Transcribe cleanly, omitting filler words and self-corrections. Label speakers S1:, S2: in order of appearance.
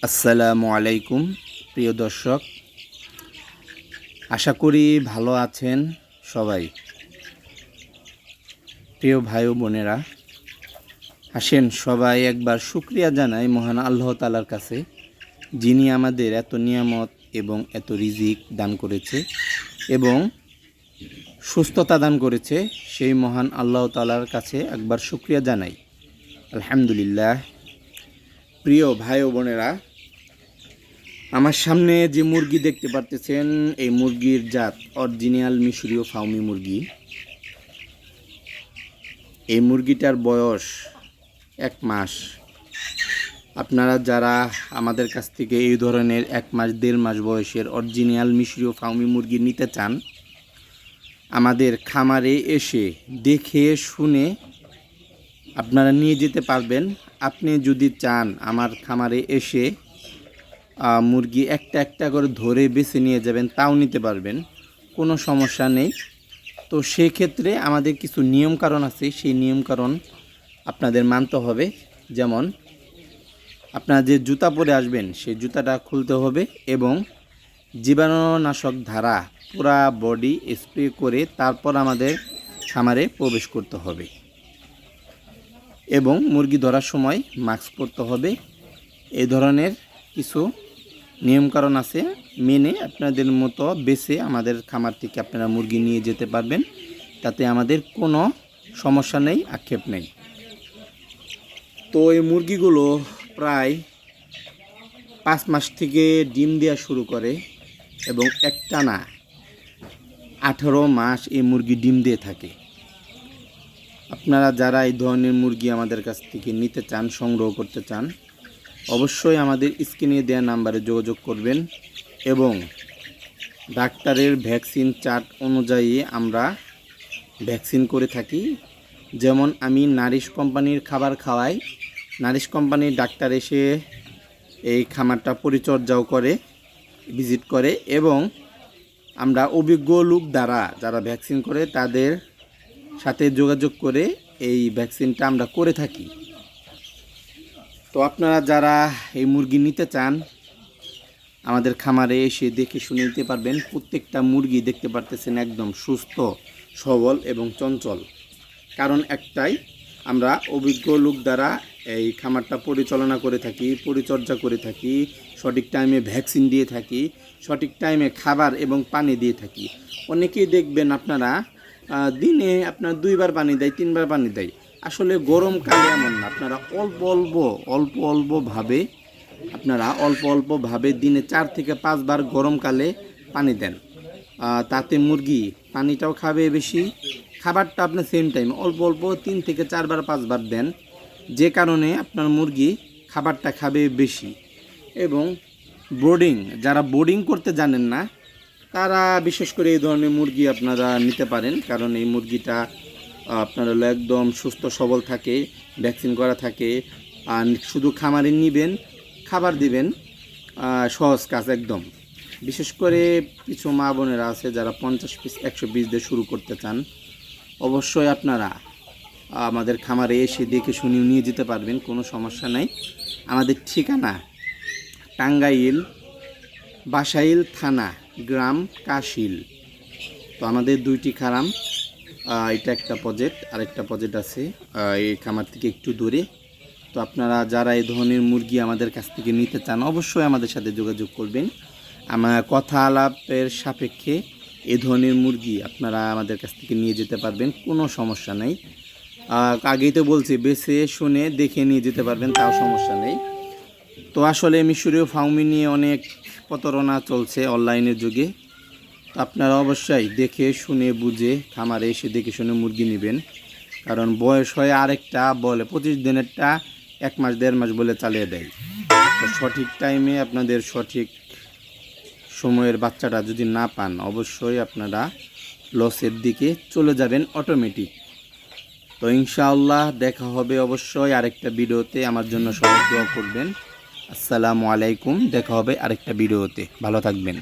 S1: আসসালামু আলাইকুম প্রিয় দর্শক, আশা করি ভালো আছেন সবাই। প্রিয় ভাই ও বোনেরা, আসেন সবাই একবার শুকরিয়া জানাই মহান আল্লাহ তাআলার কাছে, যিনি আমাদের এত নিয়ামত এবং এত রিজিক দান করেছে এবং সুস্থতা দান করেছে। সেই মহান আল্লাহ তাআলার কাছে একবার শুকরিয়া জানাই, আলহামদুলিল্লাহ। প্রিয় ভাই ও বোনেরা, আমার সামনে যে মুরগি দেখতে পারতেছেন, এই মুরগির জাত অরিজিনাল মিশরীয় ফাউমি মুরগি। এই মুরগিটার বয়স 1 মাস। আপনারা যারা আমাদের কাছ থেকে এই ধরনের 1 মাস 1.5 মাস বয়সের অরিজিনাল মিশরীয় ফাউমি মুরগি নিতে চান, আমাদের খামারে এসে দেখে শুনে আপনারা নিয়ে যেতে পারবেন। আপনি যদি চান আমার খামারে এসে মুরগি একটা একটা করে ধরে বেছে নিয়ে যাবেন, তাও নিতে পারবেন, কোনো সমস্যা নেই। তো সেক্ষেত্রে আমাদের কিছু নিয়মকানুন আছে, সেই নিয়মকানুন আপনাদের মানতে হবে। যেমন, আপনারা যে জুতা পরে আসবেন সেই জুতাটা খুলতে হবে এবং জীবাণুনাশক ধারা পুরা বডি স্প্রে করে তারপর আমাদের খামারে প্রবেশ করতে হবে এবং মুরগি ধরার সময় মাস্ক পরতে হবে। এই ধরনের কিছু নিয়মকানুন আছে, মেনে আপনাদের মতো বেছে আমাদের খামার থেকে আপনারা মুরগি নিয়ে যেতে পারবেন। তাতে আমাদের কোনো সমস্যা নেই, আক্ষেপ নেই। তো এই মুরগিগুলো প্রায় 5 মাস থেকে ডিম দেওয়া শুরু করে এবং একটানা 18 মাস এই মুরগি ডিম দিয়ে থাকে। আপনারা যারা এই ধরনের মুরগি আমাদের কাছ থেকে নিতে চান, সংগ্রহ করতে চান, অবশ্যই আমাদের স্ক্রিনে দেওয়া নাম্বারে যোগাযোগ করবেন এবং ডাক্তারের ভ্যাকসিন চার্ট অনুযায়ী আমরা ভ্যাকসিন করে থাকি। যেমন আমি নারিশ কোম্পানির খাবার খাওয়াই, নারিশ কোম্পানির ডাক্তার এসে এই খামারটা পরিচর্যাও করে, ভিজিট করে এবং আমরা অভিজ্ঞ লোক দ্বারা যারা ভ্যাকসিন করে তাদের সাথে যোগাযোগ করে এই ভ্যাকসিনটা আমরা করে থাকি। তো আপনারা যারা এই মুরগি নিতে চান, আমাদের খামারে এসে দেখে শুনে নিতে পারবেন। প্রত্যেকটা মুরগি দেখতে পারতেছেন একদম সুস্থ, সবল এবং চঞ্চল। কারণ একটাই, আমরা অভিজ্ঞ লোক দ্বারা এই খামারটা পরিচালনা করে থাকি, পরিচর্যা করে থাকি, সঠিক টাইমে ভ্যাকসিন দিয়ে থাকি, সঠিক টাইমে খাবার এবং পানি দিয়ে থাকি। অনেকেই দেখবেন আপনারা দিনে আপনার 2 বার পানি দেয়, 3 বার পানি দেয়। আসলে গরমকালে এমন না, আপনারা অল্প অল্পভাবে দিনে 4 থেকে 5 বার গরমকালে পানি দেন। তাতে মুরগি পানিটাও খাবে বেশি, খাবারটা আপনার সেম টাইম অল্প 3 থেকে 4 বার 5 বার দেন, যে কারণে আপনার মুরগি খাবারটা খাবে বেশি। এবং যারা বোর্ডিং করতে জানেন না, তারা বিশেষ করে এই ধরনের মুরগি আপনারা নিতে পারেন। কারণ এই মুরগিটা আপনার হলো একদম সুস্থ সবল থাকে, ভ্যাকসিন করা থাকে, আর শুধু খামারে নেবেন, খাবার দিবেন, সহজ কাজ একদম। বিশেষ করে কিছু মা বোনেরা আছে যারা 50 পিস 100 পিস দিয়ে শুরু করতে চান, অবশ্যই আপনারা আমাদের খামারে এসে দেখে শুনে নিয়ে যেতে পারবেন, কোনো সমস্যা নাই। আমাদের ঠিকানা টাঙ্গাইল বাসাইল থানা, গ্রাম কাশিল। তো আমাদের 2টি খামার, এটা একটা প্রজেক্ট, আরেকটা প্রজেক্ট আছে এই খামার থেকে একটু দূরে। তো আপনারা যারা এই ধরনের মুরগি আমাদের কাছ থেকে নিতে চান, অবশ্যই আমাদের সাথে যোগাযোগ করবেন। আমার কথা আলাপের সাপেক্ষে এই ধরনের মুরগি আপনারা আমাদের কাছ থেকে নিয়ে যেতে পারবেন, কোনো সমস্যা নেই। আগেই তো বলছি, বেছে শুনে দেখে নিয়ে যেতে পারবেন, তাও সমস্যা নেই। তো আসলে মিশরীয় ফাউমি নিয়ে অনেক প্রতারণা চলছে অনলাইনের যুগে। তো আপনারা অবশ্যই দেখে শুনে বুঝে খামারে এসে দেখে শুনে মুরগি নেবেন। কারণ বয়স হয় আরেকটা, বলে 25 দিনেরটা 1 মাস 1.5 মাস বলে চালিয়ে দেয়। তো সঠিক টাইমে আপনাদের সঠিক সময়ের বাচ্চাটা যদি না পান, অবশ্যই আপনারা লসের দিকে চলে যাবেন অটোমেটিক। তো ইনশাআল্লাহ দেখা হবে অবশ্যই আরেকটা ভিডিওতে। আমার জন্য সবাই দোয়া করবেন। আসসালামু আলাইকুম, দেখা হবে আরেকটা ভিডিওতে। ভালো থাকবেন।